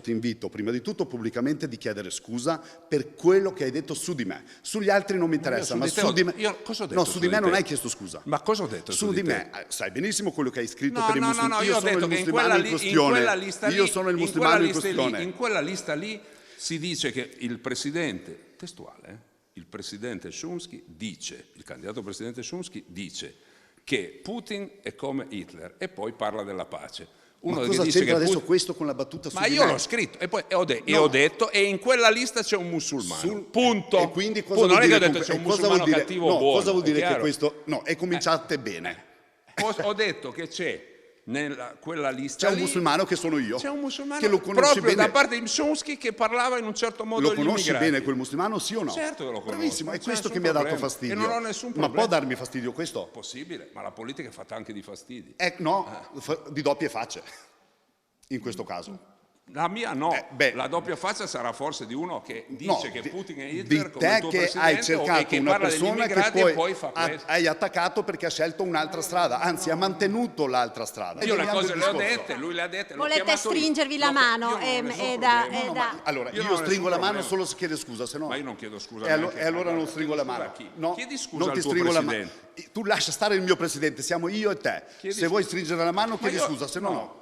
Ti invito prima di tutto pubblicamente di chiedere scusa per quello che hai detto su di me. Sugli altri non mi interessa, ma su di me... Cosa ho detto? No, su di me non hai chiesto scusa. Ma cosa ho detto su di me? Sai benissimo quello che hai scritto No, per i no, no, musulmani. no, io ho detto che in quella lista lì, Io sono il musulmano in questione. in quella lista lì si dice che il presidente, testuale, il presidente Chomsky dice, il candidato presidente Chomsky dice che Putin è come Hitler e poi parla della pace. Ma cosa c'entra adesso questo con la battuta su di me? Ma io l'ho scritto e poi ho detto e in quella lista c'è un musulmano. Punto. E quindi cosa vuol non dire? è che ho detto c'è un musulmano cattivo o buono. Cosa vuol dire che chiaro? questo... No, e cominciate bene. Ho detto che c'è nella quella lista C'è un lì, musulmano che sono io. c'è un musulmano che lo conosci proprio bene. da parte di Chomsky che parlava in un certo modo Lo agli conosci immigrati. bene quel musulmano, sì o no? Certo che lo conosco. Bravissimo, è non c'è questo che nessun mi ha dato problema. fastidio. E non ho nessun Ma problema. può darmi fastidio questo? Possibile, ma la politica è fatta anche di fastidi. No, di doppie facce, in questo caso. La mia no, la doppia faccia sarà forse di uno che dice che Putin è Hitler di come te il tuo che presidente hai cercato e che una parla degli persona che immigrati e poi fa questo. hai attaccato perché ha scelto un'altra strada, anzi ha mantenuto l'altra strada. Io le cose le ho dette, lui le ha dette. Volete stringervi la mano? Allora, io stringo la mano solo se chiede scusa, se no... Ma io non chiedo scusa E allora non stringo la mano. No, chiedi scusa non ti al tuo stringo la mano. presidente. Tu lascia stare il mio presidente, siamo io e te. Se vuoi stringere la mano chiedi scusa, se no no.